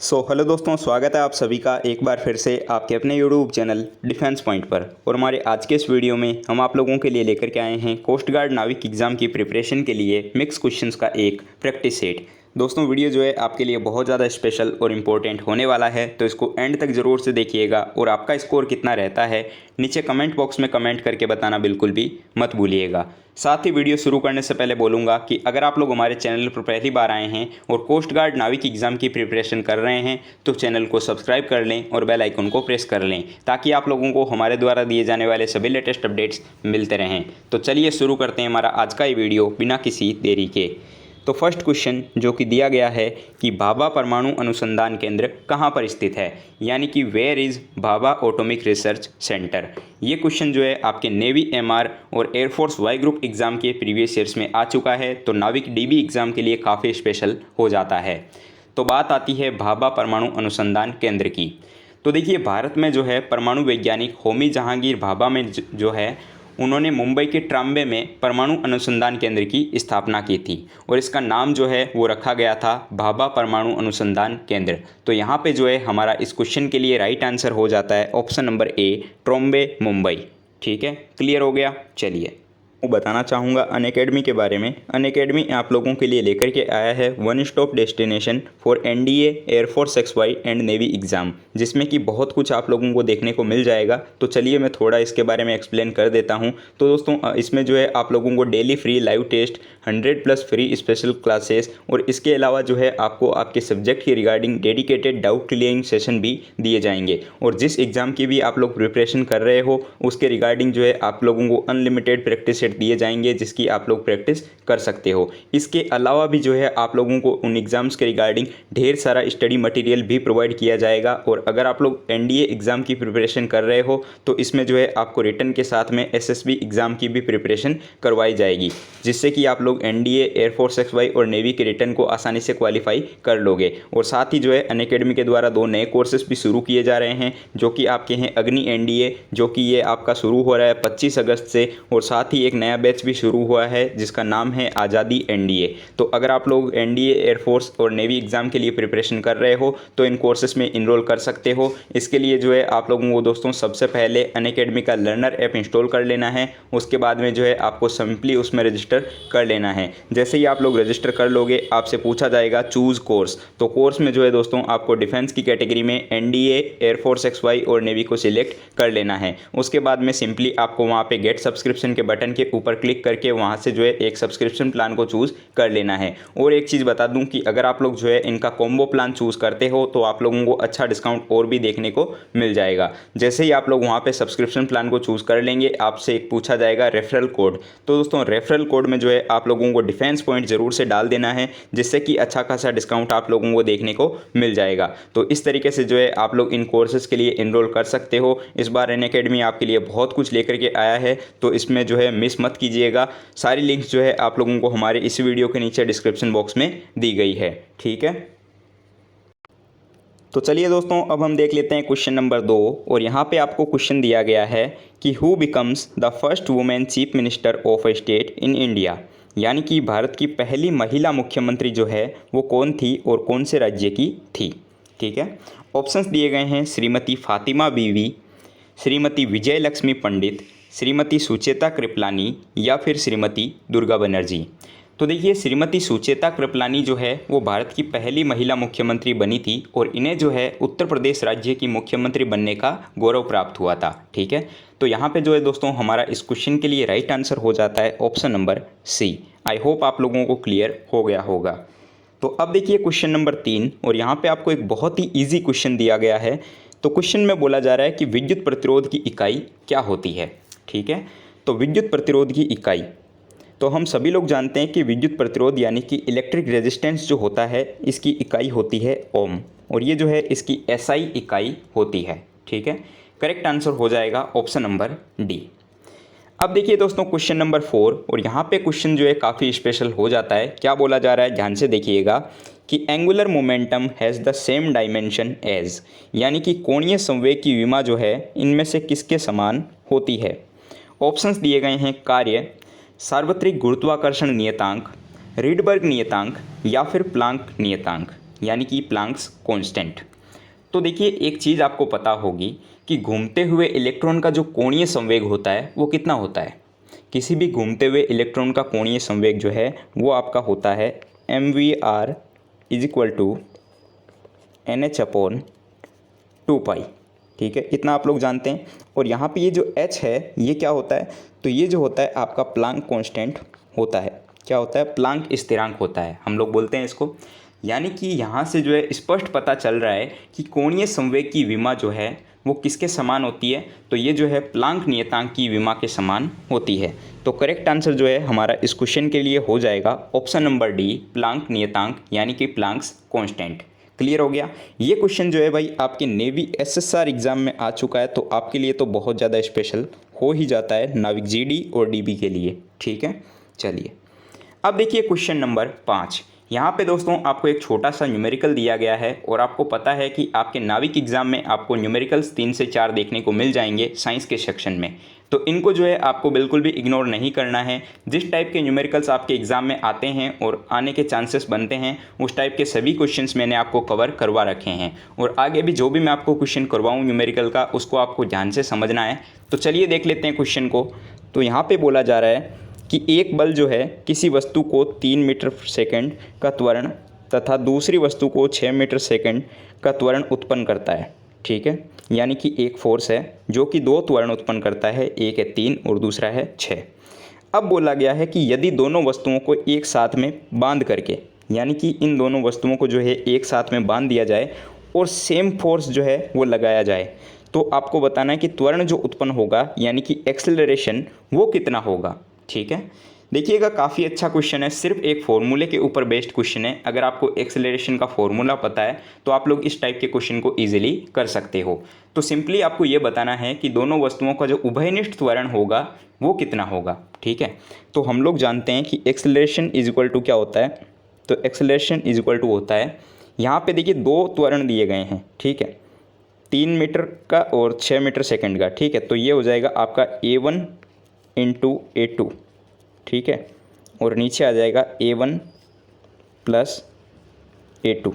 Hello दोस्तों, स्वागत है आप सभी का एक बार फिर से आपके अपने यूट्यूब चैनल डिफेंस पॉइंट पर। और हमारे आज के इस वीडियो में हम आप लोगों के लिए लेकर के आए हैं कोस्ट गार्ड नाविक एग्ज़ाम की प्रिपरेशन के लिए मिक्स क्वेश्चंस का एक प्रैक्टिस सेट। दोस्तों वीडियो जो है आपके लिए बहुत ज़्यादा स्पेशल और इम्पोर्टेंट होने वाला है, तो इसको एंड तक ज़रूर से देखिएगा। और आपका स्कोर कितना रहता है नीचे कमेंट बॉक्स में कमेंट करके बताना बिल्कुल भी मत भूलिएगा। साथ ही वीडियो शुरू करने से पहले बोलूँगा कि अगर आप लोग हमारे चैनल पर पहली बार आए हैं और कोस्ट गार्ड नाविक एग्ज़ाम की प्रिपरेशन कर रहे हैं तो चैनल को सब्सक्राइब कर लें और बेल आइकन को प्रेस कर लें, ताकि आप लोगों को हमारे द्वारा दिए जाने वाले सभी लेटेस्ट अपडेट्स मिलते रहें। तो चलिए शुरू करते हैं हमारा आज का ये वीडियो बिना किसी देरी के। तो फर्स्ट क्वेश्चन जो कि दिया गया है कि भाभा परमाणु अनुसंधान केंद्र कहाँ पर स्थित है, यानी कि where is Bhabha atomic research centre. ये क्वेश्चन जो है आपके नेवी एमआर और एयरफोर्स वाई ग्रुप एग्ज़ाम के प्रीवियस ईयर्स में आ चुका है, तो नाविक डीबी एग्ज़ाम के लिए काफ़ी स्पेशल हो जाता है। तो बात आती है भाभा परमाणु अनुसंधान केंद्र की। तो देखिए, भारत में जो है परमाणु वैज्ञानिक होमी जहांगीर भाभा में जो है उन्होंने मुंबई के ट्राम्बे में परमाणु अनुसंधान केंद्र की स्थापना की थी, और इसका नाम जो है वो रखा गया था भाभा परमाणु अनुसंधान केंद्र। तो यहाँ पे जो है हमारा इस क्वेश्चन के लिए राइट आंसर हो जाता है option number A, Trombay Mumbai. ठीक है, क्लियर हो गया। चलिए मैं बताना चाहूँगा अनअकैडमी के बारे में। अनअकैडमी आप लोगों के लिए लेकर के आया है one stop destination for NDA, air force XY and navy exam, जिसमें कि बहुत कुछ आप लोगों को देखने को मिल जाएगा। तो चलिए मैं थोड़ा इसके बारे में एक्सप्लेन कर देता हूँ। तो दोस्तों इसमें जो है आप लोगों को daily free live test, 100+ free special classes, और इसके अलावा जो है आपको आपके सब्जेक्ट की regarding dedicated doubt clearing session भी दिए जाएंगे। और जिस एग्ज़ाम की भी आप लोग प्रिपरेशन कर रहे हो उसके रिगार्डिंग जो है आप लोगों को अनलिमिटेड प्रैक्टिस दिए जाएंगे, जिसकी आप लोग प्रैक्टिस कर सकते हो। इसके अलावा भी जो है आप लोगों को उन एग्ज़ाम्स के रिगार्डिंग ढेर सारा स्टडी मटेरियल भी प्रोवाइड किया जाएगा। और अगर आप लोग एनडीए एग्ज़ाम की प्रिपरेशन कर रहे हो तो इसमें जो है आपको रिटन के साथ में एसएसबी एग्ज़ाम की भी प्रिपरेशन करवाई जाएगी, जिससे कि आप लोग एनडीए, एयरफोर्स XY और नेवी के रिटन को आसानी से क्वालिफाई कर लोगे। और साथ ही जो है अनअकैडमी के द्वारा 2 नए कोर्सेज भी शुरू किए जा रहे हैं, जो कि आपके हैं अग्नि एनडीए, जो कि ये आपका शुरू हो रहा है 25 अगस्त से, और साथ ही एक नया बैच भी शुरू हुआ है जिसका नाम है आज़ादी एनडीए। तो अगर आप लोग एनडीए, एयरफोर्स और नेवी एग्ज़ाम के लिए प्रिपरेशन कर रहे हो तो इन कोर्सेज में इनरोल कर सकते हो। इसके लिए जो है आप लोगों को दोस्तों सबसे पहले अनअकैडमी का लर्नर ऐप इंस्टॉल कर लेना है। उसके बाद में जो है आपको सिंपली उसमें रजिस्टर कर लेना है। जैसे ही आप लोग रजिस्टर कर लोगे आपसे पूछा जाएगा चूज़ कोर्स। तो कोर्स में जो है दोस्तों आपको डिफेंस की कैटेगरी में एनडीए, एयरफोर्स XY और नेवी को सिलेक्ट कर लेना है। उसके बाद में सिंपली आपको वहाँ पे गेट सब्सक्रिप्शन के बटन के ऊपर क्लिक करके वहाँ से जो है एक सब्सक्रिप्शन प्लान को चूज़ कर लेना है। और एक चीज़ बता दूं कि अगर आप लोग जो है इनका कॉम्बो प्लान चूज़ करते हो तो आप लोगों को अच्छा डिस्काउंट और भी देखने को मिल जाएगा। जैसे ही आप लोग वहाँ पे सब्सक्रिप्शन प्लान को चूज़ कर लेंगे आपसे एक पूछा जाएगा रेफरल कोड। तो दोस्तों रेफरल कोड में जो है आप लोगों को डिफेंस पॉइंट ज़रूर से डाल देना है, जिससे कि अच्छा खासा डिस्काउंट आप लोगों को देखने को मिल जाएगा। तो इस तरीके से जो है आप लोग इन कोर्सेज़ के लिए इनरोल कर सकते हो। इस बार अनअकैडमी आपके लिए बहुत कुछ लेकर के आया है, तो इसमें जो है मिस मत कीजिएगा। सारी लिंक्स जो है आप लोगों को हमारे इस वीडियो के नीचे डिस्क्रिप्शन बॉक्स में दी गई है। ठीक है, तो चलिए दोस्तों अब हम देख लेते हैं क्वेश्चन नंबर 2। और यहाँ पे आपको क्वेश्चन दिया गया है कि who becomes the first women chief minister of a state in India, यानी कि भारत की पहली महिला मुख्यमंत्री जो है वो कौन थी और कौन से राज्य की थी। ठीक है, ऑप्शंस दिए गए हैं श्रीमती फातिमा बीवी, श्रीमती विजय लक्ष्मी पंडित, श्रीमती सुचेता कृपलानी या फिर श्रीमती दुर्गा बनर्जी। तो देखिए, श्रीमती सुचेता कृपलानी जो है वो भारत की पहली महिला मुख्यमंत्री बनी थी, और इन्हें जो है उत्तर प्रदेश राज्य की मुख्यमंत्री बनने का गौरव प्राप्त हुआ था। ठीक है, तो यहाँ पे जो है दोस्तों हमारा इस क्वेश्चन के लिए राइट आंसर हो जाता है option number C. I hope आप लोगों को क्लियर हो गया होगा। तो अब देखिए क्वेश्चन नंबर 3, और यहाँ पे आपको एक बहुत ही ईजी क्वेश्चन दिया गया है। तो क्वेश्चन में बोला जा रहा है कि विद्युत प्रतिरोध की इकाई क्या होती है। ठीक है, तो विद्युत प्रतिरोध की इकाई, तो हम सभी लोग जानते हैं कि विद्युत प्रतिरोध यानी कि इलेक्ट्रिक रेजिस्टेंस जो होता है इसकी इकाई होती है ओम, और ये जो है इसकी SI इकाई होती है। ठीक है, करेक्ट आंसर हो जाएगा ऑप्शन नंबर डी। अब देखिए दोस्तों क्वेश्चन नंबर 4, और यहाँ पे क्वेश्चन जो है काफ़ी स्पेशल हो जाता है। क्या बोला जा रहा है, ध्यान से देखिएगा कि angular momentum has the same dimension as, यानी कि कोणीय संवेग की विमा जो है इनमें से किसके समान होती है। ऑप्शंस दिए गए हैं कार्य, सार्वत्रिक गुरुत्वाकर्षण नियतांक, रीडबर्ग नियतांक या फिर प्लांक नियतांक। यानी कि प्लैंक्स कांस्टेंट। तो देखिए एक चीज़ आपको पता होगी कि घूमते हुए इलेक्ट्रॉन का जो कोणीय संवेग होता है वो कितना होता है। किसी भी घूमते हुए इलेक्ट्रॉन का कोणीय संवेग जो है वो आपका होता है mvr is equal to NH/2π। ठीक है, इतना आप लोग जानते हैं। और यहाँ पे ये जो h है ये क्या होता है, तो ये जो होता है आपका प्लैंक कांस्टेंट होता है। क्या होता है, प्लैंक स्थिरांक होता है, हम लोग बोलते हैं इसको। यानी कि यहाँ से जो है स्पष्ट पता चल रहा है कि कोणीय संवेग की विमा जो है वो किसके समान होती है, तो ये जो है प्लैंक नियतांक की विमा के समान होती है। तो करेक्ट आंसर जो है हमारा इस क्वेश्चन के लिए हो जाएगा ऑप्शन नंबर डी, प्लैंक नियतांक यानी कि प्लैंक्स कांस्टेंट। क्लियर हो गया। ये क्वेश्चन जो है भाई आपके नेवी SSR एग्ज़ाम में आ चुका है, तो आपके लिए तो बहुत ज़्यादा स्पेशल हो ही जाता है नाविक GD और DB के लिए। ठीक है, चलिए अब देखिए क्वेश्चन नंबर 5। यहाँ पे दोस्तों आपको एक छोटा सा न्यूमेरिकल दिया गया है और आपको पता है कि आपके नाविक एग्ज़ाम में आपको न्यूमेरिकल्स 3 से 4 देखने को मिल जाएंगे साइंस के सेक्शन में। तो इनको जो है आपको बिल्कुल भी इग्नोर नहीं करना है। जिस टाइप के न्यूमेरिकल्स आपके एग्ज़ाम में आते हैं और आने के चांसेस बनते हैं उस टाइप के सभी क्वेश्चंस मैंने आपको कवर करवा रखे हैं, और आगे भी जो भी मैं आपको क्वेश्चन करवाऊँ न्यूमेरिकल का उसको आपको ध्यान से समझना है। तो चलिए देख लेते हैं क्वेश्चन को। तो यहाँ पर बोला जा रहा है कि एक बल जो है किसी वस्तु को 3 मीटर सेकंड का त्वरण तथा दूसरी वस्तु को 6 मीटर सेकंड का त्वरण उत्पन्न करता है। ठीक है, यानी कि एक फोर्स है जो कि 2 त्वरण उत्पन्न करता है, एक है 3 और दूसरा है 6। अब बोला गया है कि यदि दोनों वस्तुओं को एक साथ में बांध करके, यानी कि इन दोनों वस्तुओं को जो है एक साथ में बांध दिया जाए और सेम फोर्स जो है वो लगाया जाए, तो आपको बताना है कि त्वरण जो उत्पन्न होगा यानी कि एक्सेलरेशन वो कितना होगा। ठीक है, देखिएगा काफ़ी अच्छा क्वेश्चन है, सिर्फ एक फॉर्मूले के ऊपर बेस्ड क्वेश्चन है। अगर आपको एक्सेलरेशन का फॉर्मूला पता है तो आप लोग इस टाइप के क्वेश्चन को इजीली कर सकते हो। तो सिंपली आपको ये बताना है कि दोनों वस्तुओं का जो उभयनिष्ठ त्वरण होगा वो कितना होगा। ठीक है, तो हम लोग जानते हैं कि एक्सेलरेशन इज इक्वल टू क्या होता है, तो एक्सेलरेशन इज इक्वल टू होता है, यहाँ पर देखिए 2 त्वरण दिए गए हैं। ठीक है, 3 मीटर का और 6 मीटर सेकेंड का। ठीक है, तो ये हो जाएगा आपका A1 × A2। ठीक है, और नीचे आ जाएगा A1 + A2।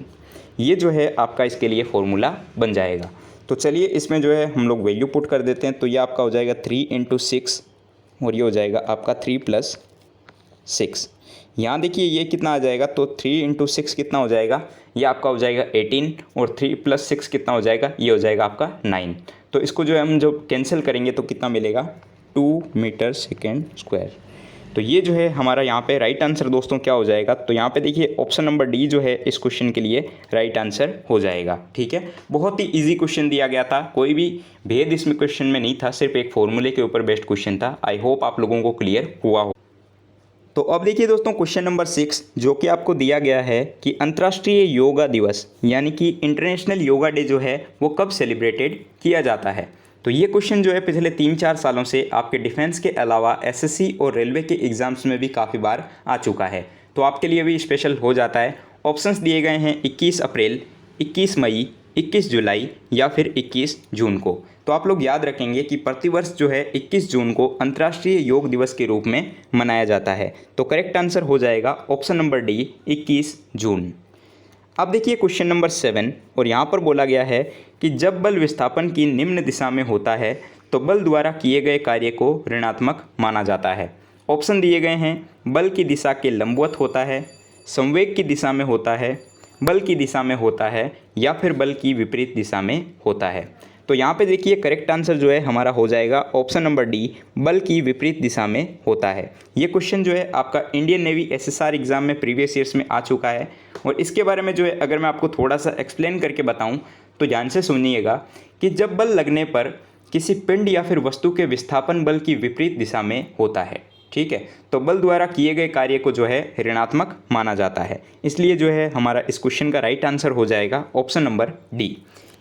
ये जो है आपका इसके लिए फॉर्मूला बन जाएगा। तो चलिए इसमें जो है हम लोग वैल्यू पुट कर देते हैं। तो ये आपका हो जाएगा 3 × 6 और ये हो जाएगा आपका 3 + 6। यहाँ देखिए ये कितना आ जाएगा, तो 3 × 6 कितना हो जाएगा, ये आपका हो जाएगा 18 और 3 + 6 कितना हो जाएगा, ये हो जाएगा आपका 9। तो इसको जो है हम जो कैंसिल करेंगे तो कितना मिलेगा, 2 मीटर सेकेंड स्क्वायर। तो ये जो है हमारा यहाँ पे राइट आंसर दोस्तों क्या हो जाएगा, तो यहाँ पे देखिए ऑप्शन नंबर डी जो है इस क्वेश्चन के लिए राइट आंसर हो जाएगा। ठीक है, बहुत ही इजी क्वेश्चन दिया गया था, कोई भी भेद इसमें क्वेश्चन में नहीं था, सिर्फ एक फॉर्मूले के ऊपर बेस्ड क्वेश्चन था। आई होप आप लोगों को क्लियर हुआ हो। तो अब देखिए दोस्तों क्वेश्चन नंबर 6 जो कि आपको दिया गया है कि अंतर्राष्ट्रीय योगा दिवस यानी कि इंटरनेशनल योगा डे जो है वो कब सेलिब्रेटेड किया जाता है। तो ये क्वेश्चन जो है पिछले 3-4 सालों से आपके डिफेंस के अलावा SSC और रेलवे के एग्ज़ाम्स में भी काफ़ी बार आ चुका है, तो आपके लिए भी स्पेशल हो जाता है। ऑप्शंस दिए गए हैं 21 अप्रैल, 21 मई, 21 जुलाई या फिर 21 जून को। तो आप लोग याद रखेंगे कि प्रतिवर्ष जो है 21 जून को अंतर्राष्ट्रीय योग दिवस के रूप में मनाया जाता है। तो करेक्ट आंसर हो जाएगा ऑप्शन नंबर डी, 21 जून। अब देखिए क्वेश्चन नंबर 7 और यहाँ पर बोला गया है कि जब बल विस्थापन की निम्न दिशा में होता है तो बल द्वारा किए गए कार्य को ऋणात्मक माना जाता है। ऑप्शन दिए गए हैं, बल की दिशा के लंबवत होता है, संवेग की दिशा में होता है, बल की दिशा में होता है या फिर बल की विपरीत दिशा में होता है। तो यहाँ पे देखिए करेक्ट आंसर जो है हमारा हो जाएगा ऑप्शन नंबर डी, बल की विपरीत दिशा में होता है। ये क्वेश्चन जो है आपका इंडियन नेवी SSR एग्ज़ाम में प्रीवियस ईयर्स में आ चुका है, और इसके बारे में जो है अगर मैं आपको थोड़ा सा एक्सप्लेन करके बताऊं तो ध्यान से सुनिएगा कि जब बल लगने पर किसी पिंड या फिर वस्तु के विस्थापन बल की विपरीत दिशा में होता है। ठीक है, तो बल द्वारा किए गए कार्य को जो है ऋणात्मक माना जाता है, इसलिए जो है हमारा इस क्वेश्चन का राइट आंसर हो जाएगा ऑप्शन नंबर डी।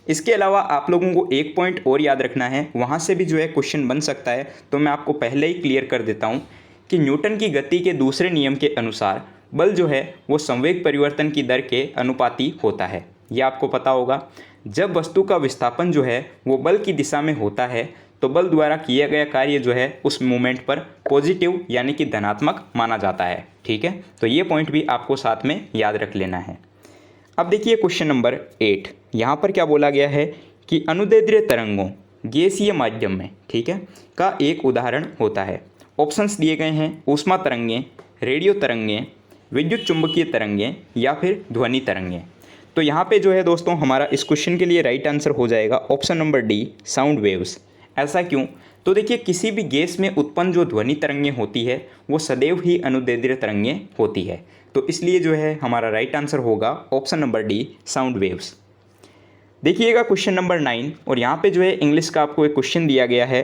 इसके अलावा आप लोगों को एक पॉइंट और याद रखना है, वहाँ से भी जो है क्वेश्चन बन सकता है, तो मैं आपको पहले ही क्लियर कर देता हूँ कि न्यूटन की गति के दूसरे नियम के अनुसार बल जो है वो संवेग परिवर्तन की दर के अनुपाती होता है। ये आपको पता होगा, जब वस्तु का विस्थापन जो है वो बल की दिशा में होता है तो बल द्वारा किया गया कार्य जो है उस मोमेंट पर पॉजिटिव यानी कि धनात्मक माना जाता है। ठीक है, तो ये पॉइंट भी आपको साथ में याद रख लेना है। अब देखिए क्वेश्चन नंबर 8, यहाँ पर क्या बोला गया है कि अनुदैर्ध्य तरंगों गैसीय माध्यम में, ठीक है, का एक उदाहरण होता है। ऑप्शंस दिए गए हैं ऊष्मा तरंगें, रेडियो तरंगें, विद्युत चुंबकीय तरंगें या फिर ध्वनि तरंगें। तो यहाँ पे जो है दोस्तों हमारा इस क्वेश्चन के लिए राइट आंसर हो जाएगा option number D, sound waves. ऐसा क्यों? तो देखिए किसी भी गैस में उत्पन्न जो ध्वनि तरंगें होती है वो सदैव ही अनुदैर्ध्य तरंगें होती है। तो इसलिए जो है हमारा राइट आंसर होगा option number D, sound waves. देखिएगा क्वेश्चन नंबर 9, और यहाँ पे जो है इंग्लिश का आपको एक क्वेश्चन दिया गया है।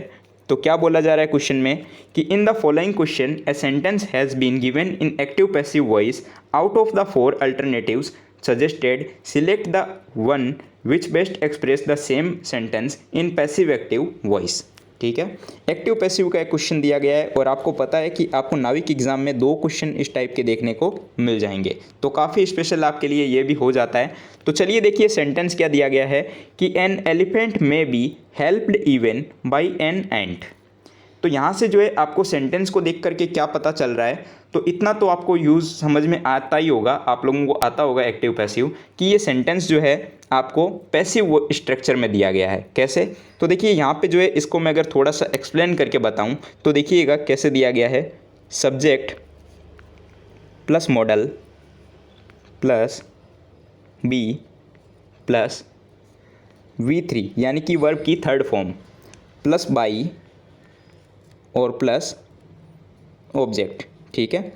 तो क्या बोला जा रहा है क्वेश्चन में कि in the following question a sentence has been given in active passive voice, out of the 4 alternatives suggested select the one which best express the same sentence in passive active voice. ठीक है, active passive का एक question दिया गया है और आपको पता है कि आपको नाविक एग्जाम में 2 क्वेश्चन इस टाइप के देखने को मिल जाएंगे, तो काफ़ी स्पेशल आपके लिए ये भी हो जाता है। तो चलिए देखिए सेंटेंस क्या दिया गया है कि एन एलिफेंट में be helped even by an ant. तो यहाँ से जो है आपको सेंटेंस को देख करके क्या पता चल रहा है, तो इतना तो आपको यूज़ समझ में आता ही होगा, आप लोगों को आता होगा एक्टिव पैसिव, कि ये सेंटेंस जो है आपको पैसिव स्ट्रक्चर में दिया गया है। कैसे? तो देखिए यहाँ पे जो है इसको मैं अगर थोड़ा सा एक्सप्लेन करके बताऊँ तो देखिएगा कैसे दिया गया है। Subject plus model plus be plus V3 यानी कि वर्ब की थर्ड फॉर्म प्लस बाई और प्लस ऑब्जेक्ट। ठीक है,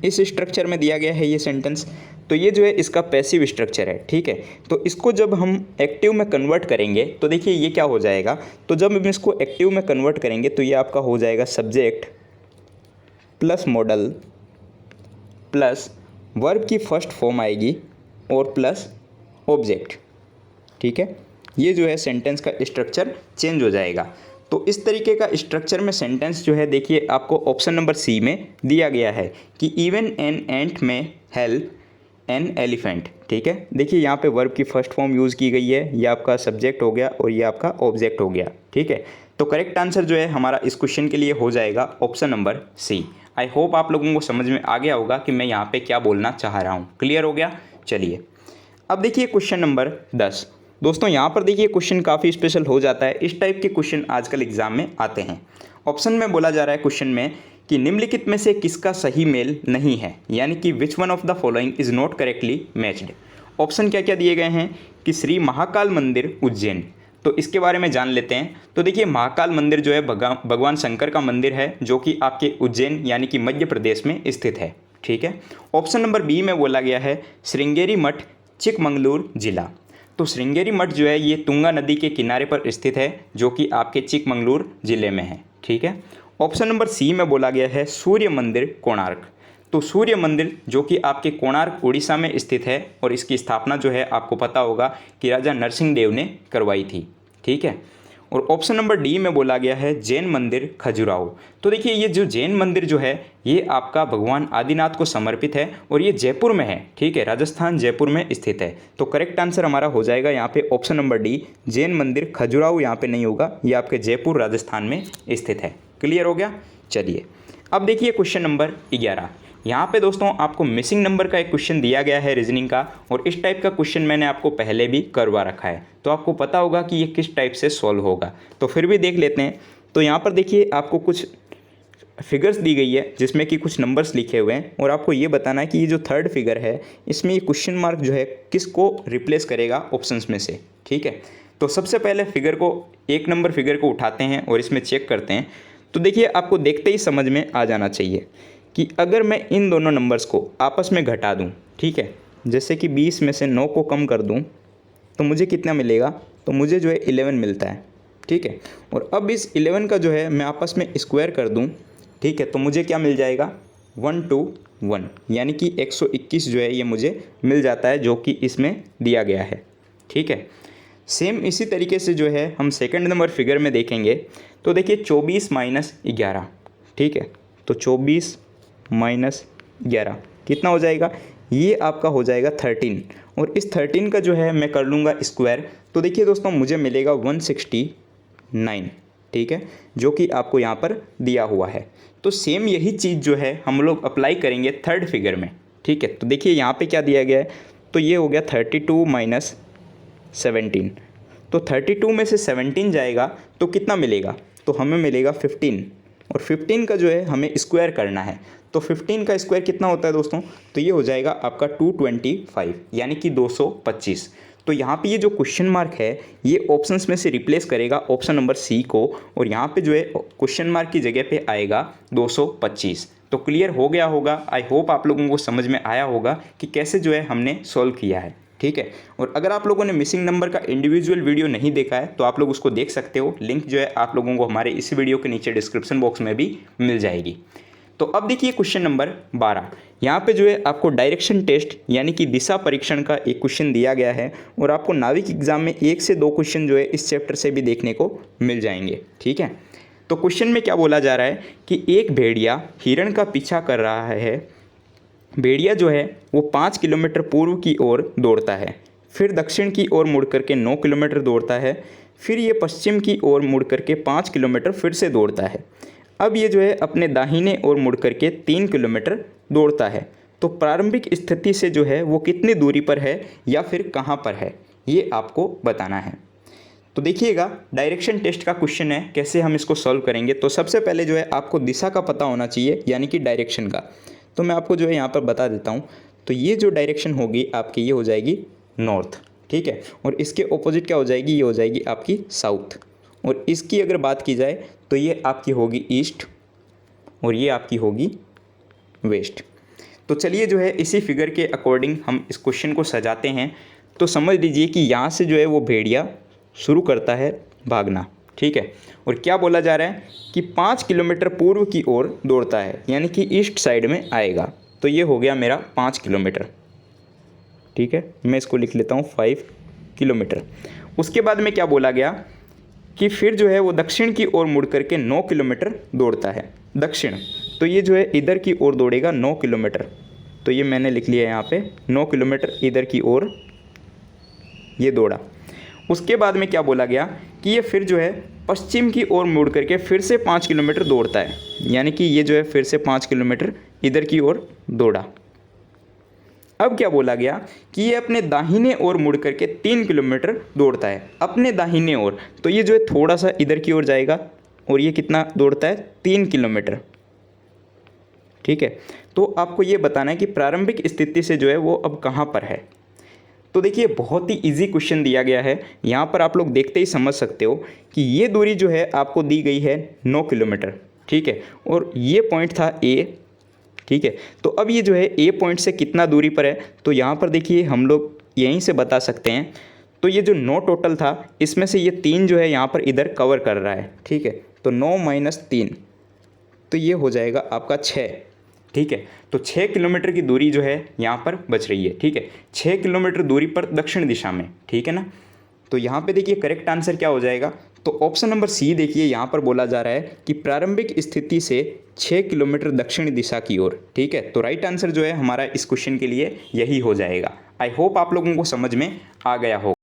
इस स्ट्रक्चर में दिया गया है ये सेंटेंस। तो ये जो है इसका पैसिव स्ट्रक्चर है। ठीक है, तो इसको जब हम एक्टिव में कन्वर्ट करेंगे तो देखिए ये क्या हो जाएगा। तो जब हम इसको एक्टिव में कन्वर्ट करेंगे तो ये आपका हो जाएगा subject plus model plus verb की फर्स्ट फॉर्म आएगी और प्लस ऑब्जेक्ट। ठीक है, ये जो है सेंटेंस का स्ट्रक्चर चेंज हो जाएगा। तो इस तरीके का स्ट्रक्चर में सेंटेंस जो है देखिए आपको ऑप्शन नंबर सी में दिया गया है कि इवन एन एंट में हेल्प एन एलिफेंट। ठीक है, देखिए यहाँ पे वर्ब की फर्स्ट फॉर्म यूज़ की गई है, ये आपका सब्जेक्ट हो गया और ये आपका ऑब्जेक्ट हो गया। ठीक है, तो करेक्ट आंसर जो है हमारा इस क्वेश्चन के लिए हो जाएगा option number C. I hope आप लोगों को समझ में आ गया होगा कि मैं यहाँ पे क्या बोलना चाह रहा हूँ। क्लियर हो गया? चलिए अब देखिए क्वेश्चन नंबर 10। दोस्तों यहाँ पर देखिए क्वेश्चन काफ़ी स्पेशल हो जाता है, इस टाइप के क्वेश्चन आजकल एग्जाम में आते हैं। ऑप्शन में बोला जा रहा है क्वेश्चन में कि निम्नलिखित में से किसका सही मेल नहीं है, यानी कि which one of the following is not correctly matched. Option क्या क्या दिए गए हैं कि श्री महाकाल मंदिर उज्जैन। तो इसके बारे में जान लेते हैं। तो देखिए महाकाल मंदिर जो है भगवान शंकर का मंदिर है जो कि आपके उज्जैन यानी कि मध्य प्रदेश में स्थित है। ठीक है, ऑप्शन नंबर बी में बोला गया है श्रृंगेरी मठ चिकमंगलूर जिला। तो श्रृंगेरी मठ जो है ये तुंगा नदी के किनारे पर स्थित है जो कि आपके चिकमंगलूर जिले में है। ठीक है, ऑप्शन नंबर सी में बोला गया है सूर्य मंदिर कोणार्क। तो सूर्य मंदिर जो कि आपके कोणार्क उड़ीसा में स्थित है और इसकी स्थापना जो है आपको पता होगा कि राजा नरसिंह देव ने करवाई थी। ठीक है, और ऑप्शन नंबर डी में बोला गया है जैन मंदिर खजुराहो। तो देखिए ये जो जैन मंदिर जो है ये आपका भगवान आदिनाथ को समर्पित है और ये जयपुर में है। ठीक है, राजस्थान जयपुर में स्थित है। तो करेक्ट आंसर हमारा हो जाएगा यहाँ पे ऑप्शन नंबर डी, जैन मंदिर खजुराहो यहाँ पे नहीं होगा, ये आपके जयपुर राजस्थान में स्थित है। क्लियर हो गया? चलिए अब देखिए क्वेश्चन नंबर 11। यहाँ पे दोस्तों आपको मिसिंग नंबर का एक क्वेश्चन दिया गया है रीजनिंग का, और इस टाइप का क्वेश्चन मैंने आपको पहले भी करवा रखा है, तो आपको पता होगा कि ये किस टाइप से सॉल्व होगा। तो फिर भी देख लेते हैं। तो यहाँ पर देखिए आपको कुछ फिगर्स दी गई है जिसमें कि कुछ नंबर्स लिखे हुए हैं, और आपको ये बताना है कि ये जो थर्ड फिगर है इसमें ये क्वेश्चन मार्क जो है किसको रिप्लेस करेगा ऑप्शंस में से। ठीक है, तो सबसे पहले फिगर को, 1 नंबर फिगर को उठाते हैं और इसमें चेक करते हैं। तो देखिए आपको देखते ही समझ में आ जाना चाहिए कि अगर मैं इन दोनों नंबर्स को आपस में घटा दूं, ठीक है, जैसे कि 20 में से 9 को कम कर दूं तो मुझे कितना मिलेगा, तो मुझे जो है 11 मिलता है। ठीक है, और अब इस 11 का जो है मैं आपस में स्क्वायर कर दूं, ठीक है, तो मुझे क्या मिल जाएगा 121, यानी कि 121 जो है ये मुझे मिल जाता है जो कि इसमें दिया गया है। ठीक है, सेम इसी तरीके से जो है हम सेकंड नंबर फिगर में देखेंगे। तो देखिए 24 माइनस 11, ठीक है, तो 24 माइनस 11 कितना हो जाएगा, ये आपका हो जाएगा 13, और इस 13 का जो है मैं कर लूँगा स्क्वायर। तो देखिए दोस्तों मुझे मिलेगा 169, ठीक है, जो कि आपको यहाँ पर दिया हुआ है। तो सेम यही चीज़ जो है हम लोग अप्लाई करेंगे थर्ड फिगर में। ठीक है, तो देखिए यहाँ पे क्या दिया गया है, तो ये हो गया 32 माइनस 17। तो 32 में से 17 जाएगा तो कितना मिलेगा, तो हमें मिलेगा 15, और 15 का जो है हमें स्क्वायर करना है। तो 15 का स्क्वायर कितना होता है दोस्तों, तो ये हो जाएगा आपका 225 यानी कि 225। तो यहाँ पे ये जो क्वेश्चन मार्क है ये ऑप्शंस में से रिप्लेस करेगा ऑप्शन नंबर सी को, और यहाँ पे जो है क्वेश्चन मार्क की जगह पे आएगा 225। तो क्लियर हो गया होगा, आई होप आप लोगों को समझ में आया होगा कि कैसे जो है हमने सॉल्व किया है। ठीक है, और अगर आप लोगों ने मिसिंग नंबर का इंडिविजुअल वीडियो नहीं देखा है तो आप लोग उसको देख सकते हो, लिंक जो है आप लोगों को हमारे इस वीडियो के नीचे डिस्क्रिप्शन बॉक्स में भी मिल जाएगी। तो अब देखिए क्वेश्चन नंबर 12, यहाँ पे जो है आपको डायरेक्शन टेस्ट यानी कि दिशा परीक्षण का एक क्वेश्चन दिया गया है, और आपको नाविक एग्जाम में 1 से 2 क्वेश्चन जो है इस चैप्टर से भी देखने को मिल जाएंगे। ठीक है, तो क्वेश्चन में क्या बोला जा रहा है कि एक भेड़िया हिरण का पीछा कर रहा है। भेड़िया जो है वो 5 किलोमीटर पूर्व की ओर दौड़ता है, फिर दक्षिण की ओर मुड़ करके 9 किलोमीटर दौड़ता है, फिर ये पश्चिम की ओर मुड़ करके 5 किलोमीटर फिर से दौड़ता है। अब ये जो है अपने दाहिने ओर मुड़ करके 3 किलोमीटर दौड़ता है। तो प्रारंभिक स्थिति से जो है वो कितनी दूरी पर है या फिर कहाँ पर है, ये आपको बताना है। तो देखिएगा डायरेक्शन टेस्ट का क्वेश्चन है, कैसे हम इसको सॉल्व करेंगे। तो सबसे पहले जो है आपको दिशा का पता होना चाहिए यानी कि डायरेक्शन का। तो मैं आपको जो है यहाँ पर बता देता हूँ। तो ये जो डायरेक्शन होगी आपकी, ये हो जाएगी नॉर्थ। ठीक है, और इसके ऑपोजिट क्या हो जाएगी, ये हो जाएगी आपकी साउथ। और इसकी अगर बात की जाए तो ये आपकी होगी ईस्ट, और ये आपकी होगी वेस्ट। तो चलिए जो है इसी फिगर के अकॉर्डिंग हम इस क्वेश्चन को सजाते हैं। तो समझ लीजिए कि यहाँ से जो है वो भेड़िया शुरू करता है भागना। ठीक है, और क्या बोला जा रहा है कि 5 किलोमीटर पूर्व की ओर दौड़ता है, यानी कि ईस्ट साइड में आएगा। तो ये हो गया मेरा 5 किलोमीटर। ठीक है, मैं इसको लिख लेता हूँ 5 किलोमीटर। उसके बाद में क्या बोला गया कि फिर जो है वो दक्षिण की ओर मुड़ करके 9 किलोमीटर दौड़ता है। दक्षिण, तो ये जो है इधर की ओर दौड़ेगा 9 किलोमीटर। तो ये मैंने लिख लिया यहाँ पे 9 किलोमीटर इधर की ओर ये दौड़ा। उसके बाद में क्या बोला गया कि ये फिर जो है पश्चिम की ओर मुड़ करके फिर से 5 किलोमीटर दौड़ता है, यानी कि ये जो है फिर से 5 किलोमीटर इधर की ओर दौड़ा। अब क्या बोला गया कि ये अपने दाहिने ओर मुड़ करके 3 किलोमीटर दौड़ता है, अपने दाहिने ओर। तो ये जो है थोड़ा सा इधर की ओर जाएगा, और ये कितना दौड़ता है, 3 किलोमीटर। ठीक है, तो आपको ये बताना है कि प्रारंभिक स्थिति से जो है वो अब कहाँ पर है। तो देखिए बहुत ही इजी क्वेश्चन दिया गया है, यहाँ पर आप लोग देखते ही समझ सकते हो कि ये दूरी जो है आपको दी गई है 9 किलोमीटर। ठीक है, और ये पॉइंट था ए। ठीक है, तो अब ये जो है ए पॉइंट से कितना दूरी पर है, तो यहाँ पर देखिए हम लोग यहीं से बता सकते हैं। तो ये जो 9 टोटल था, इसमें से ये 3 जो है यहाँ पर इधर कवर कर रहा है। ठीक है, तो 9 माइनस 3, तो ये हो जाएगा आपका 6। ठीक है, तो 6 किलोमीटर की दूरी जो है यहाँ पर बच रही है। ठीक है, 6 किलोमीटर दूरी पर दक्षिण दिशा में। ठीक है ना, तो यहाँ पे देखिए करेक्ट आंसर क्या हो जाएगा, तो ऑप्शन नंबर सी देखिए यहाँ पर बोला जा रहा है कि प्रारंभिक स्थिति से 6 किलोमीटर दक्षिण दिशा की ओर। ठीक है, तो राइट आंसर जो है हमारा इस क्वेश्चन के लिए यही हो जाएगा। आई होप आप लोगों को समझ में आ गया हो।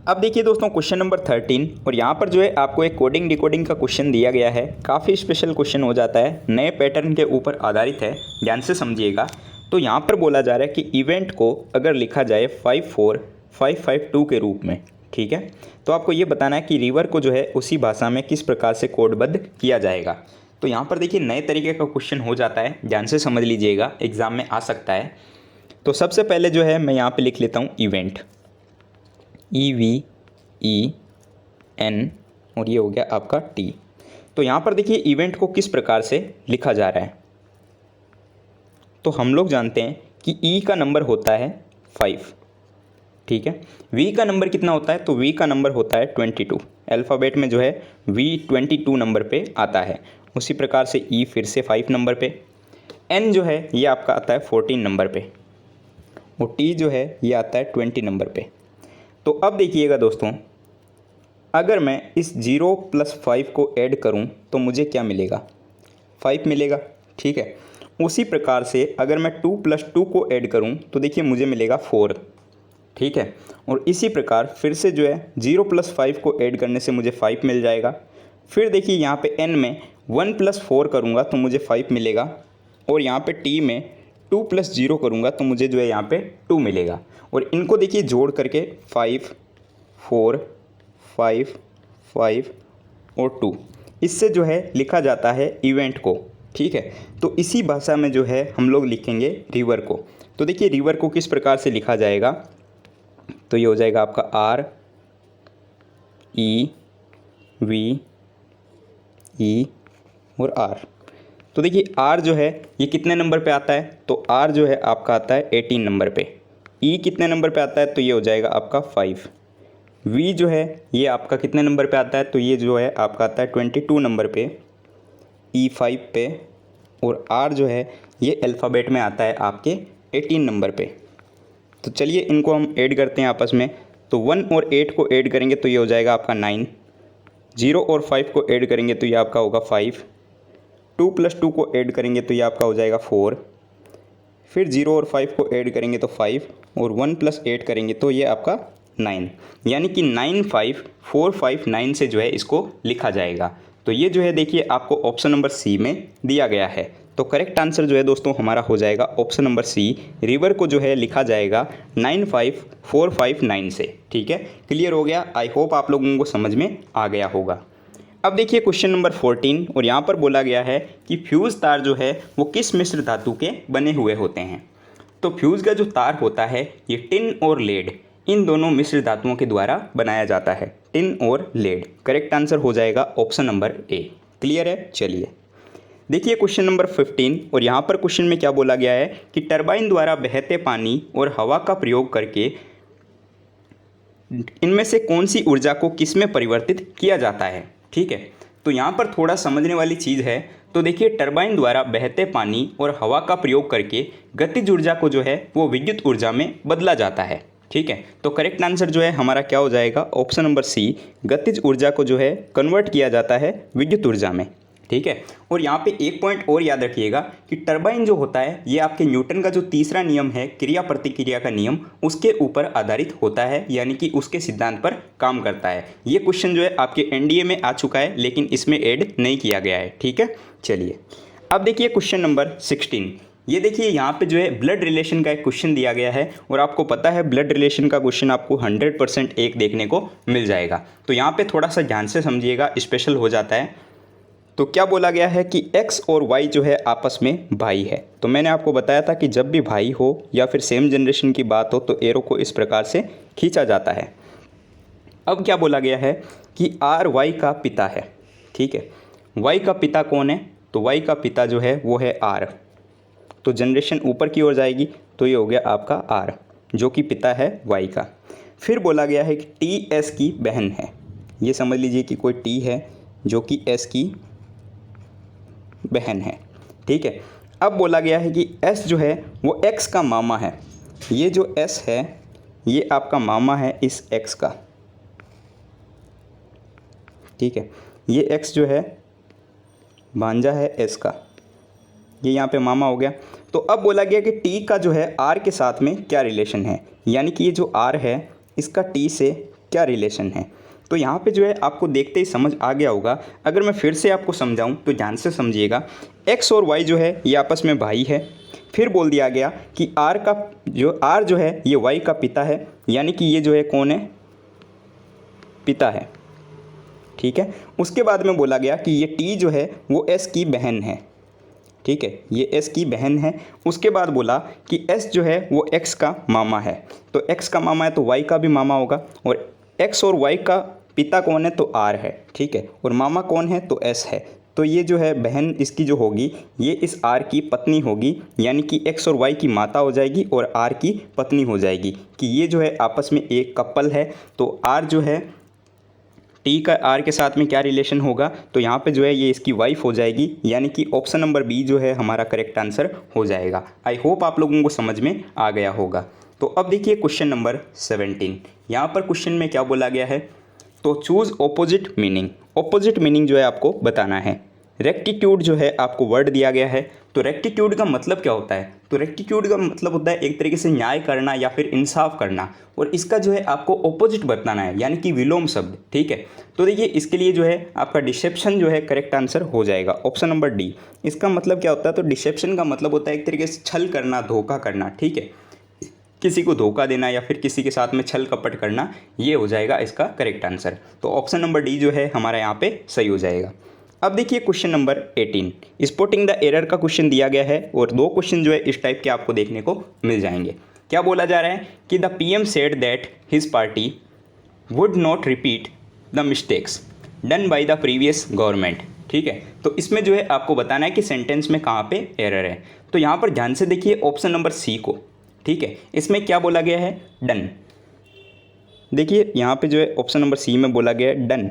अब देखिए दोस्तों क्वेश्चन नंबर 13, और यहाँ पर जो है आपको एक कोडिंग डिकोडिंग का क्वेश्चन दिया गया है। काफ़ी स्पेशल क्वेश्चन हो जाता है, नए पैटर्न के ऊपर आधारित है, ध्यान से समझिएगा। तो यहाँ पर बोला जा रहा है कि इवेंट को अगर लिखा जाए 54552 के रूप में। ठीक है, तो आपको ये बताना है कि रिवर को जो है उसी भाषा में किस प्रकार से कोडबद्ध किया जाएगा। तो यहाँ पर देखिए नए तरीके का क्वेश्चन हो जाता है, ध्यान से समझ लीजिएगा, एग्जाम में आ सकता है। तो सबसे पहले जो है मैं यहाँ पे लिख लेता हूँ इवेंट, EVEN, और ये हो गया आपका T। तो यहाँ पर देखिए इवेंट को किस प्रकार से लिखा जा रहा है। तो हम लोग जानते हैं कि E का नंबर होता है 5। ठीक है, V का नंबर कितना होता है, तो V का नंबर होता है 22। अल्फ़ाबेट में जो है V 22 नंबर पे आता है। उसी प्रकार से E फिर से 5 नंबर पे, N जो है ये आपका आता है 14 नंबर पे, और T जो है ये आता है 20 नंबर पे। तो अब देखिएगा दोस्तों, अगर मैं इस 0 + 5 को ऐड करूं तो मुझे क्या मिलेगा, 5 मिलेगा। ठीक है, उसी प्रकार से अगर मैं 2 + 2 को ऐड करूं तो देखिए मुझे मिलेगा 4। ठीक है, और इसी प्रकार फिर से जो है 0 + 5 को ऐड करने से मुझे 5 मिल जाएगा। फिर देखिए यहाँ पे N में 1 + 4 करूँगा तो मुझे 5 मिलेगा, और यहाँ पे T में 2 + 0 करूँगा तो मुझे जो है यहाँ पे 2 मिलेगा। और इनको देखिए जोड़ करके 5 4 5 5 और 2, इससे जो है लिखा जाता है इवेंट को। ठीक है, तो इसी भाषा में जो है हम लोग लिखेंगे रिवर को। तो देखिए रिवर को किस प्रकार से लिखा जाएगा, तो ये हो जाएगा आपका R E V E और R। तो देखिए R जो है ये कितने नंबर पे आता है, तो R जो है आपका आता है 18 नंबर पे। E कितने नंबर पे आता है, तो ये हो जाएगा आपका 5। V जो है ये आपका कितने नंबर पे आता है, तो ये जो है आपका आता है 22 नंबर पे, E 5 पे। और R जो है ये अल्फ़ाबेट में आता है आपके 18 नंबर पे। तो चलिए इनको हम ऐड करते हैं आपस में। तो 1 और 8 को ऐड करेंगे तो ये हो जाएगा आपका 9। 0 और 5 को ऐड करेंगे तो ये आपका होगा 5। 2 + 2 को ऐड करेंगे तो ये आपका हो जाएगा 4। फिर 0 और 5 को ऐड करेंगे तो 5, और 1 + 8 करेंगे तो ये आपका 9। यानी कि 9 5 4 5 9 से जो है इसको लिखा जाएगा। तो ये जो है देखिए आपको ऑप्शन नंबर सी में दिया गया है। तो करेक्ट आंसर जो है दोस्तों हमारा हो जाएगा ऑप्शन नंबर सी। रिवर को जो है लिखा जाएगा 9 5 4 5 9 से। ठीक है, क्लियर हो गया। आई होप आप लोगों को समझ में आ गया होगा। अब देखिए क्वेश्चन नंबर 14, और यहाँ पर बोला गया है कि फ्यूज़ तार जो है वो किस मिश्र धातु के बने हुए होते हैं। तो फ्यूज़ का जो तार होता है ये टिन और लेड, इन दोनों मिश्र धातुओं के द्वारा बनाया जाता है, टिन और लेड। करेक्ट आंसर हो जाएगा ऑप्शन नंबर ए। क्लियर है। चलिए देखिए क्वेश्चन नंबर 15, और यहाँ पर क्वेश्चन में क्या बोला गया है कि टरबाइन द्वारा बहते पानी और हवा का प्रयोग करके इनमें से कौन सी ऊर्जा को किस में परिवर्तित किया जाता है। ठीक है, तो यहाँ पर थोड़ा समझने वाली चीज़ है। तो देखिए टरबाइन द्वारा बहते पानी और हवा का प्रयोग करके गतिज ऊर्जा को जो है वो विद्युत ऊर्जा में बदला जाता है। ठीक है, तो करेक्ट आंसर जो है हमारा क्या हो जाएगा, ऑप्शन नंबर सी। गतिज ऊर्जा को जो है कन्वर्ट किया जाता है विद्युत ऊर्जा में। ठीक है, और यहाँ पे एक पॉइंट और याद रखिएगा कि टरबाइन जो होता है ये आपके न्यूटन का जो तीसरा नियम है, क्रिया प्रतिक्रिया का नियम, उसके ऊपर आधारित होता है, यानी कि उसके सिद्धांत पर काम करता है। ये क्वेश्चन जो है आपके एनडीए में आ चुका है, लेकिन इसमें ऐड नहीं किया गया है। ठीक है, चलिए अब देखिए क्वेश्चन नंबर 16। ये देखिए यहाँ पे जो है ब्लड रिलेशन का एक क्वेश्चन दिया गया है, और आपको पता है ब्लड रिलेशन का क्वेश्चन आपको 100% एक देखने को मिल जाएगा। तो यहाँ पे थोड़ा सा ध्यान से समझिएगा, स्पेशल हो जाता है। तो क्या बोला गया है कि x और y जो है आपस में भाई है। तो मैंने आपको बताया था कि जब भी भाई हो या फिर सेम जनरेशन की बात हो तो एरो को इस प्रकार से खींचा जाता है। अब क्या बोला गया है कि r y का पिता है। ठीक है, y का पिता कौन है, तो y का पिता जो है वो है r। तो जनरेशन ऊपर की ओर जाएगी तो ये हो गया आपका r, जो कि पिता है y का। फिर बोला गया है कि t s की बहन है। ये समझ लीजिए कि कोई t है जो कि s की बहन है। ठीक है, अब बोला गया है कि s जो है वो x का मामा है। ये जो s है ये आपका मामा है इस x का। ठीक है, ये x जो है भांजा है s का, ये यहाँ पे मामा हो गया। तो अब बोला गया कि t का जो है r के साथ में क्या रिलेशन है, यानी कि ये जो r है इसका t से क्या रिलेशन है। तो यहाँ पे जो है आपको देखते ही समझ आ गया होगा। अगर मैं फिर से आपको समझाऊँ तो ध्यान से समझिएगा। x और y जो है ये आपस में भाई है। फिर बोल दिया गया कि r जो है ये y का पिता है, यानी कि ये जो है कौन है, पिता है। ठीक है, उसके बाद में बोला गया कि ये t जो है वो s की बहन है। ठीक है, ये s की बहन है। उसके बाद बोला कि s जो है वो x का मामा है। तो x का मामा है तो y का भी मामा होगा, और x और y का पिता कौन है, तो r है। ठीक है, और मामा कौन है, तो s है। तो ये जो है बहन इसकी जो होगी ये इस r की पत्नी होगी, यानी कि x और y की माता हो जाएगी और r की पत्नी हो जाएगी, कि ये जो है आपस में एक कपल है। तो r जो है t का r के साथ में क्या रिलेशन होगा, तो यहाँ पे जो है ये इसकी वाइफ हो जाएगी, यानी कि ऑप्शन नंबर बी जो है हमारा करेक्ट आंसर हो जाएगा। आई होप आप लोगों को समझ में आ गया होगा। तो अब देखिए क्वेश्चन नंबर 17। यहाँ पर क्वेश्चन में क्या बोला गया है, तो choose opposite meaning. Opposite meaning जो है आपको बताना है। रेक्टिट्यूड जो है आपको वर्ड दिया गया है, तो रेक्टिट्यूड का मतलब क्या होता है? तो रेक्टिट्यूड का मतलब होता है एक तरीके से न्याय करना या फिर इंसाफ करना, और इसका जो है आपको ऑपोजिट बताना है, यानी कि विलोम शब्द। ठीक है, तो देखिए इसके लिए जो है आपका डिसेप्शन जो है करेक्ट आंसर हो जाएगा, ऑप्शन नंबर डी। इसका मतलब क्या होता है? तो डिसेप्शन का मतलब होता है एक तरीके से छल करना, धोखा करना। ठीक है, किसी को धोखा देना या फिर किसी के साथ में छल कपट करना, ये हो जाएगा इसका करेक्ट आंसर। तो ऑप्शन नंबर डी जो है हमारा यहाँ पे सही हो जाएगा। अब देखिए question number 18, spotting the error का क्वेश्चन दिया गया है और 2 क्वेश्चन जो है इस टाइप के आपको देखने को मिल जाएंगे। क्या बोला जा रहा है कि the PM said that his party would not repeat the mistakes done by the previous government. ठीक है, तो इसमें जो है आपको बताना है कि सेंटेंस में कहाँ पे एरर है। तो यहाँ पर ध्यान से देखिए ऑप्शन नंबर सी को। ठीक है, इसमें क्या बोला गया है? डन। देखिए यहाँ पे जो है ऑप्शन नंबर सी में बोला गया है डन।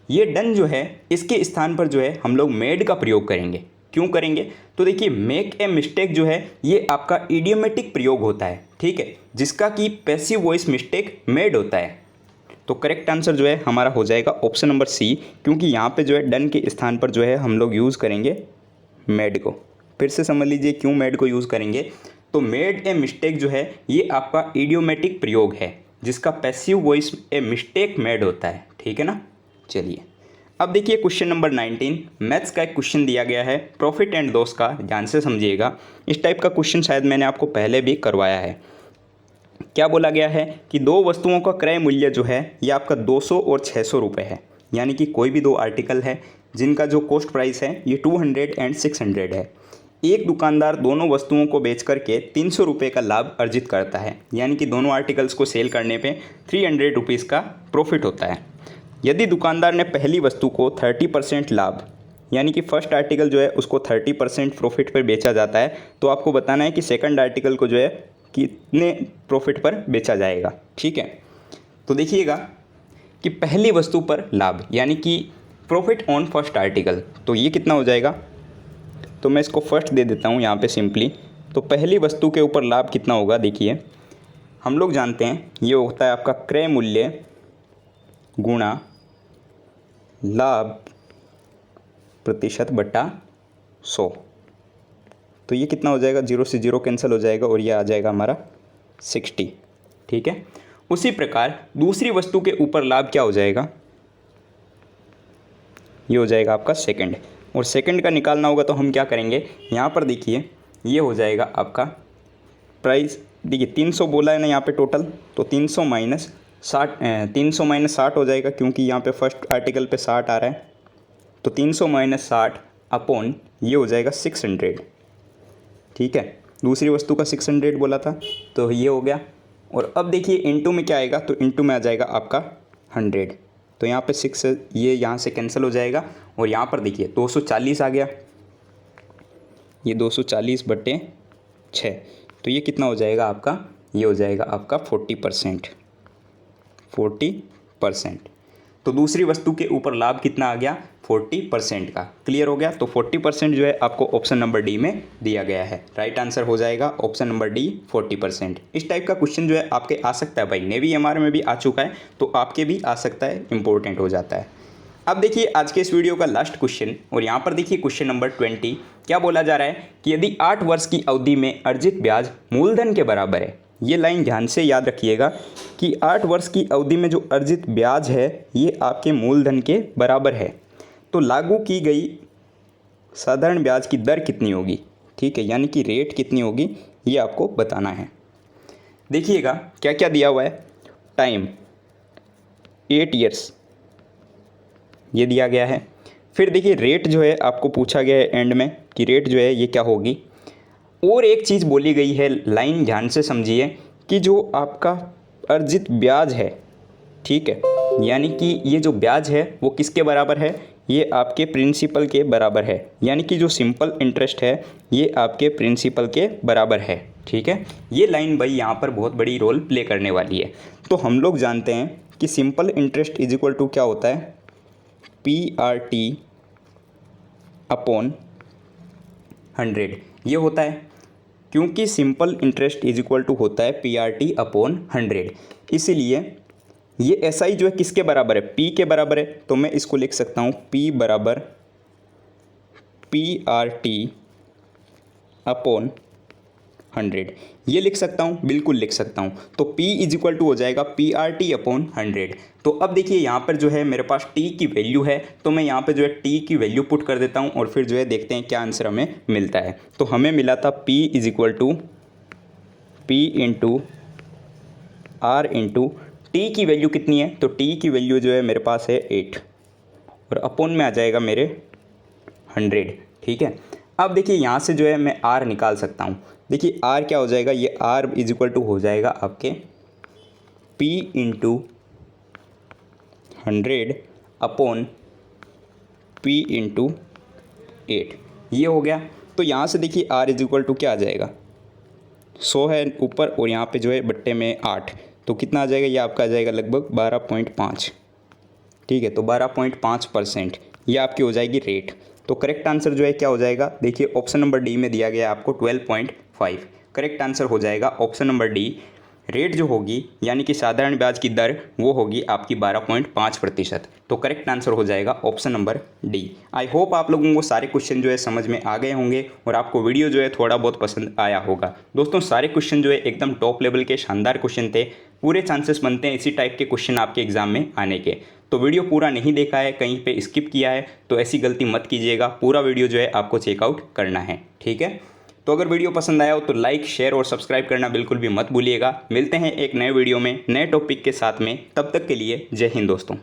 ये डन जो है इसके स्थान पर जो है हम लोग मेड का प्रयोग करेंगे। क्यों करेंगे? तो देखिए मेक ए मिस्टेक जो है ये आपका इडियोमेटिक प्रयोग होता है। ठीक है, जिसका कि पैसिव वॉइस मिस्टेक मेड होता है। तो करेक्ट आंसर जो है हमारा हो जाएगा ऑप्शन नंबर सी, क्योंकि यहाँ पे जो है डन के स्थान पर जो है हम लोग यूज़ करेंगे मेड को। फिर से समझ लीजिए क्यों मेड को यूज़ करेंगे। तो मेड ए मिस्टेक जो है ये आपका इडियोमेटिक प्रयोग है, जिसका passive voice a mistake made होता है। ठीक है ना। चलिए अब देखिए क्वेश्चन नंबर 19, मैथ्स का एक क्वेश्चन दिया गया है, प्रॉफिट एंड लॉस का। ध्यान से समझिएगा, इस टाइप का क्वेश्चन शायद मैंने आपको पहले भी करवाया है। क्या बोला गया है कि 2 वस्तुओं का क्रय मूल्य जो है ये आपका 200 और 600 रुपये है। यानी कि कोई भी 2 आर्टिकल है जिनका जो कॉस्ट प्राइस है ये 200 एंड 600 है। एक दुकानदार दोनों वस्तुओं को बेच करके 300 रुपये का लाभ अर्जित करता है, यानी कि दोनों आर्टिकल्स को सेल करने पे 300 रुपीज़ का प्रॉफिट होता है। यदि दुकानदार ने पहली वस्तु को 30% लाभ, यानी कि फर्स्ट आर्टिकल जो है उसको 30% प्रॉफिट पर बेचा जाता है, तो आपको बताना है कि सेकंड आर्टिकल को जो है कितने प्रॉफिट पर बेचा जाएगा। ठीक है, तो देखिएगा कि पहली वस्तु पर लाभ यानी कि प्रॉफिट ऑन फर्स्ट आर्टिकल, तो ये कितना हो जाएगा? तो मैं इसको फर्स्ट दे देता हूँ यहाँ पे सिंपली। तो पहली वस्तु के ऊपर लाभ कितना होगा? देखिए हम लोग जानते हैं ये होता है आपका क्रय मूल्य गुणा लाभ प्रतिशत बटा 100। तो ये कितना हो जाएगा? 0 से 0 कैंसिल हो जाएगा और ये आ जाएगा हमारा 60। ठीक है, उसी प्रकार दूसरी वस्तु के ऊपर लाभ क्या हो जाएगा? ये हो जाएगा आपका सेकंड, और सेकंड का निकालना होगा तो हम क्या करेंगे? यहाँ पर देखिए ये हो जाएगा आपका प्राइस। देखिए 300 बोला है ना यहाँ पे टोटल, तो 300 माइनस 60 हो जाएगा, क्योंकि यहाँ पे फर्स्ट आर्टिकल पे 60 आ रहा है। तो 300 माइनस 60 अपॉन ये हो जाएगा 600। ठीक है, दूसरी वस्तु का 600 बोला था तो ये हो गया। और अब देखिए इनटू में क्या आएगा? तो इनटू में आ जाएगा आपका 100। तो यहाँ पे 6 ये यहाँ से कैंसिल हो जाएगा, और यहाँ पर देखिए 240 आ गया, ये 240 बटे 6। तो ये कितना हो जाएगा आपका? ये हो जाएगा आपका 40%। तो दूसरी वस्तु के ऊपर लाभ कितना आ गया? 40% का। क्लियर हो गया। तो 40% जो है आपको ऑप्शन नंबर डी में दिया गया है। राइट आंसर हो जाएगा ऑप्शन नंबर डी 40%। इस टाइप का क्वेश्चन जो है आपके आ सकता है भाई, नेवी एमआर में भी आ चुका है, तो आपके भी आ सकता है, इंपॉर्टेंट हो जाता है। अब देखिए आज के इस वीडियो का लास्ट क्वेश्चन, और यहाँ पर देखिए क्वेश्चन नंबर 20। क्या बोला जा रहा है कि यदि 8 वर्ष की अवधि में अर्जित ब्याज मूलधन के बराबर है। ये लाइन ध्यान से याद रखिएगा कि 8 वर्ष की अवधि में जो अर्जित ब्याज है ये आपके मूलधन के बराबर है, तो लागू की गई साधारण ब्याज की दर कितनी होगी? ठीक है, यानी कि रेट कितनी होगी ये आपको बताना है। देखिएगा क्या क्या दिया हुआ है। टाइम 8 ईयर्स ये दिया गया है। फिर देखिए रेट जो है आपको पूछा गया है एंड में कि रेट जो है ये क्या होगी। और एक चीज़ बोली गई है, लाइन ध्यान से समझिए, कि जो आपका अर्जित ब्याज है, ठीक है, यानी कि ये जो ब्याज है वो किसके बराबर है? ये आपके प्रिंसिपल के बराबर है, यानी कि जो सिंपल इंटरेस्ट है ये आपके प्रिंसिपल के बराबर है। ठीक है, ये लाइन भाई यहाँ पर बहुत बड़ी रोल प्ले करने वाली है। तो हम लोग जानते हैं कि simple interest is equal to क्या होता है? PRT अपॉन 100 ये होता है, क्योंकि simple interest is equal to होता है PRT अपॉन 100। इसीलिए ये SI जो है किसके बराबर है? P के बराबर है। तो मैं इसको लिख सकता हूँ P बराबर PRT अपॉन 100 ये लिख सकता हूँ, बिल्कुल लिख सकता हूँ। तो P इज इक्वल टू हो जाएगा PRT अपॉन 100। तो अब देखिए यहाँ पर जो है मेरे पास T की वैल्यू है, तो मैं यहाँ पे जो है T की वैल्यू पुट कर देता हूँ और फिर जो है देखते हैं क्या आंसर हमें मिलता है। तो हमें मिला था P is equal to P into R into T की वैल्यू कितनी है, तो T की वैल्यू जो है मेरे पास है 8 और अपॉन में आ जाएगा मेरे 100। ठीक है, अब देखिए यहाँ से जो है मैं R निकाल सकता हूँ। देखिए R क्या हो जाएगा, ये R इज इक्वल टू हो जाएगा आपके P into 100 upon P into 8 ये हो गया। तो यहाँ से देखिए R इज इक्वल टू क्या आ जाएगा, 100 है ऊपर और यहाँ पे जो है बट्टे में 8, तो कितना आ जाएगा, ये आपका आ जाएगा लगभग 12.5। ठीक है, तो 12.5% ये आपकी हो जाएगी रेट। तो करेक्ट आंसर जो है क्या हो जाएगा, देखिए ऑप्शन नंबर डी में दिया गया है आपको 12.5। करेक्ट आंसर हो जाएगा ऑप्शन नंबर डी। रेट जो होगी यानी कि साधारण ब्याज की दर वो होगी आपकी 12.5%। तो करेक्ट आंसर हो जाएगा ऑप्शन नंबर डी। आई होप आप लोगों को सारे क्वेश्चन जो है समझ में आ गए होंगे और आपको वीडियो जो है थोड़ा बहुत पसंद आया होगा। दोस्तों सारे क्वेश्चन जो है एकदम टॉप लेवल के शानदार क्वेश्चन थे। पूरे चांसेस बनते हैं इसी टाइप के क्वेश्चन आपके एग्जाम में आने के। तो वीडियो पूरा नहीं देखा है, कहीं पे स्किप किया है तो ऐसी गलती मत कीजिएगा, पूरा वीडियो जो है आपको चेकआउट करना है। ठीक है, तो अगर वीडियो पसंद आया हो तो लाइक शेयर और सब्सक्राइब करना बिल्कुल भी मत भूलिएगा। मिलते हैं एक नए वीडियो में नए टॉपिक के साथ में, तब तक के लिए जय हिंद दोस्तों।